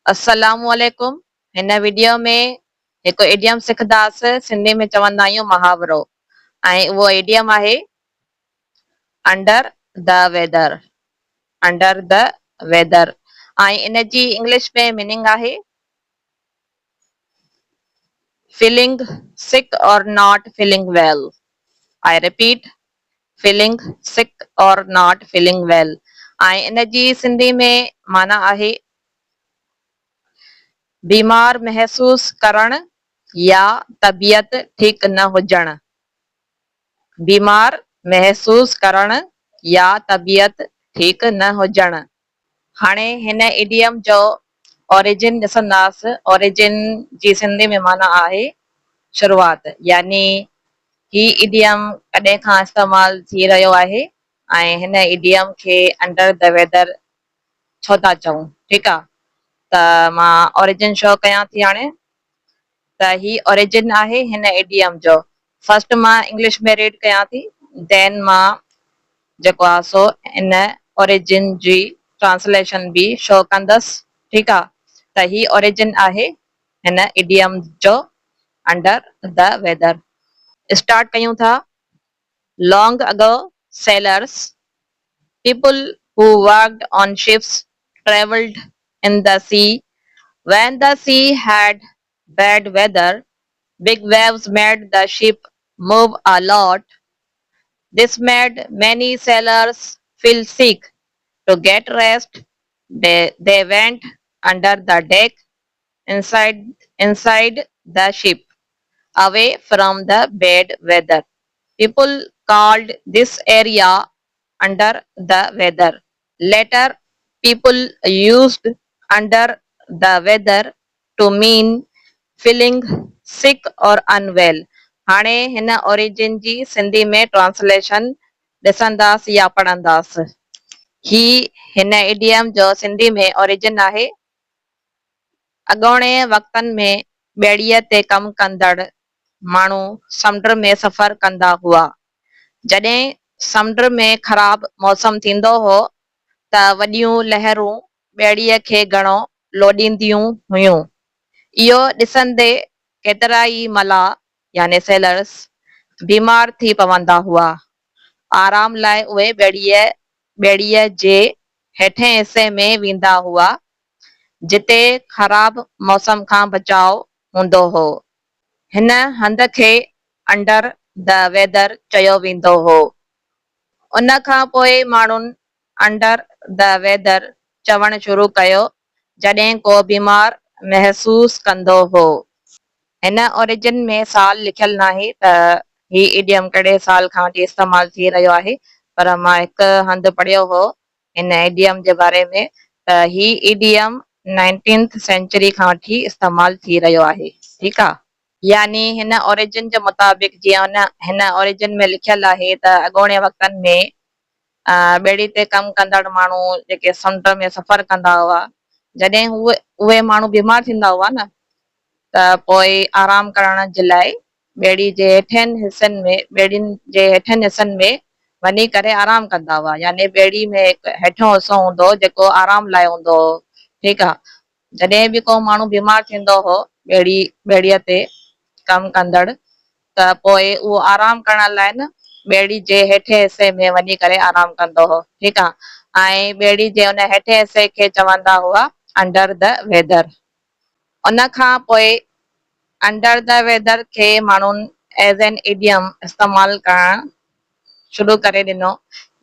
अस्सलामुअलैकुम। हिन वीडियो में हिकु इडियम सिखंदासीं। सिंधी में चवंदा आहियूं मुहावरो, ऐं उहो इडियम आहे under the weather. Under the weather ऐं इन जी इंग्लिश में मीनिंग आहे फीलिंग सिक और not feeling well. I repeat, feeling sick और नॉट फीलिंग वेल। ऐं इन जी सिंधी में माना आहे बीमार महसूस करण या तबियत ठीक न हुजण। बीमार महसूस करण या तबियत ठीक न हुजण। हाणे हिन इडियम जो ओरिजिन ॾिसंदासीं। ओरिजिन जी सिंधी में माना आहे शुरूआत, यानी ही इडियम कॾहिं खां इस्तेमाल थी रहियो आहे ऐं हिन इडियम खे अंडर द वेदर छो था चऊं। ठीकु आहे, त मां ओरिजिन शो कयां थी हाणे। त ही ओरिजिन आहे हिन इडियम जो। फर्स्ट मां इंग्लिश में रीड कयां थी, देन मां जेको आहे सो इन ओरिजिन जी ट्रांसलेशन बि शो कंदसि। ठीकु आहे, त ही ओरिजिन आहे हिन इडियम जो अंडर द वेदर। स्टार्ट कयूं था। Long ago sailors, people who worked on ships, traveled in the sea. When the sea had bad weather, big waves made the ship move a lot. This made many sailors feel sick. To get rest, they went under the deck inside the ship, away from the bad weather. People called this area under the weather. Later, people used under the weather to mean feeling sick or unwell. हाणे हिन origin जी सिंधी में translation ॾिसंदासीं या पढ़ंदासीं। ही हिन idiom जो सिंधी में ओरिजिन आहे अॻोणे वक़्तनि में ॿेड़ीअ ते कमु कंदड़ माण्हू समुंड में सफ़र कंदा हुआ। जॾहिं समुंड में ख़राब मौसम थींदो हो त वॾियूं लहरूं ॿेड़ीअ खे घणो लोॾींदियूं हुयूं। इहो ॾिसंदे केतिरा ई मला यानी सेलर्स बीमार थी पवंदा हुआ। आराम लाइ उहे ॿेड़ीअ जे हेठें हिसे में वेंदा हुआ, जिते ख़राब मौसम खां बचाव हूंदो हो। हिन हंध खे अंडर द वेदर चयो वेंदो हो। उन खां पोइ माण्हुनि अंडर द वेदर चवणु शुरू कयो जॾहिं को बीमार महसूस कंदो हो। हिन ओरिजिन में साल लिखियल नाहे त ही इडियम कहिड़े साल खां वठी इस्तेमाल थी रहियो आहे, पर मां हिकु हंधि पढ़ियो हो हिन इडियम जे बारे में त ही इडियम 19th सेंचुरी खां वठी इस्तेमाल थी रहियो आहे। ठीकु आहे, यानी हिन ओरिजिन जे मुताबिक़ जीअं हिन ओरिजिन में लिखियल आहे त अॻोणे वक़्तनि में ॿेड़ी ते कमु कंदड़ माण्हू जेके समुंड में सफ़र कंदा हुआ, जॾहिं उहे माण्हू बीमार थींदा हुआ न, त पोइ आराम करण जे लाइ ॿेड़ी जे हेठियनि हिसनि में ॿेड़ियुनि जे हेठियनि हिसनि में वञी करे आराम कंदा हुआ। यानी ॿेड़ी में हिकु हेठो हिसो हूंदो हो जेको आराम लाइ हूंदो हो। ठीकु आहे, जॾहिं बि को माण्हू बीमार थींदो हो ॿेड़ीअ ते कमु कंदड़, त पोइ उहो आराम करण लाइ न ॿेड़ी जे हेठे हिसे में वञी करे आराम कंदो हो। ठीकु आहे, ऐं ॿेड़ी जे उन हेठे हिसे खे चवंदा हुआ अंडर द वेदर। उन खां पोइ अंडर द वेदर खे माण्हुनि एज़ एन इडियम इस्तेमाल करण शुरू करे ॾिनो,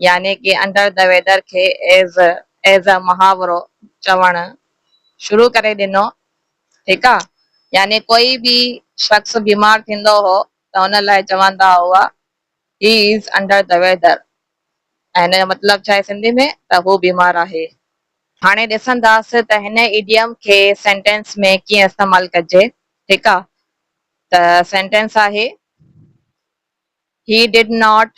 यानी कि अंडर द वेदर खे एज़ अ मुहावरो चवणु शुरू करे ॾिनो। ठीकु आहे, यानी कोई बि शख़्स बीमार थींदो हो त हुन लाइ चवंदा हुआ he is under the weather, ऐं हिन जो मतिलबु छा आहे सिंधी में, त हू बीमार आहे। हाणे ॾिसंदासीं त हिन इडियम खे सेंटेंस में कीअं इस्तेमालु कजे। ठीकु आहे, त सेंटेंस आहे he did not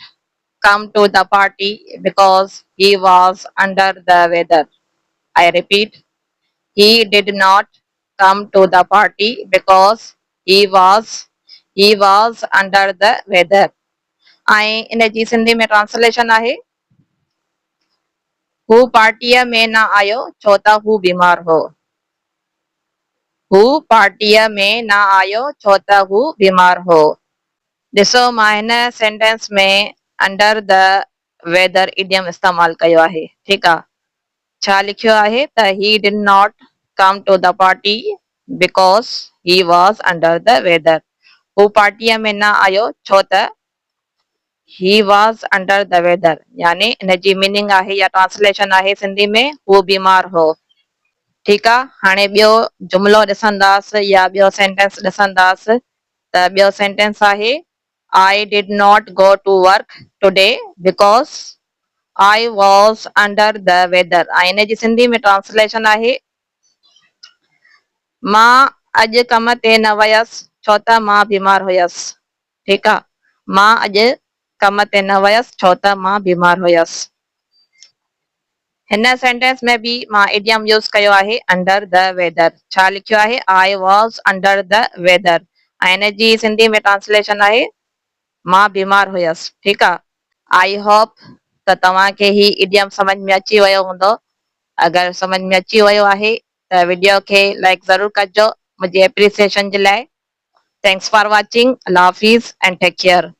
come to the party because he was under the weather. I repeat, he did not come to the party because he was under the weather. ऐं इन जी सिंधी में ट्रांसलेशन आहे हू पार्टीअ में न आयो छो त हू बीमार हो। हू पार्टीअ में न आयो छो त हू बीमार हो। ॾिसो मां हिन सेंटेंस में अंडर द वेदर इडियम इस्तेमाल कयो आहे। ठीकु आहे। छा लिखियो आहे त he did not come to the party because he was under the weather. हू पार्टीअ में न आयो छो त ही वॉज अंडर द वेदर, यानी इन जी मीनिंग आहे या ट्रांसलेशन आहे सिंधी में हू बीमार हो। ठीकु आहे। हाणे ॿियो जुमिलो ॾिसंदासीं या ॿियो सेंटेंस ॾिसंदासीं। त ॿियो सेंटेंस आहे I did not go to work today because I was under the weather। ऐं इन जी सिंधी में ट्रांसलेशन आहे मां अॼु कम ते न वयसि छो त मां बीमार हुयसि। ठीकु आहे। मां अॼु कम ते न वयसि छो त मां बीमार हुयसि। हिन सेंटेंस में बि मां इडियम यूज़ कयो आहे अंडर द वेदर। छा लिखियो आहे I was under the weather ऐं हिन जी सिंधी में ट्रांसलेशन आहे मां बीमार हुयसि। ठीकु आहे। आई होप त तव्हांखे ही इडियम समझ में अची वियो हूंदो। अगरि समझ में अची वियो आहे त वीडियो खे लाइक ज़रूरु कजो मुंहिंजी एप्रिसिएशन जे लाइ। Thanks for watching. अल्लाह हाफ़िज़ एंड टेक केयर।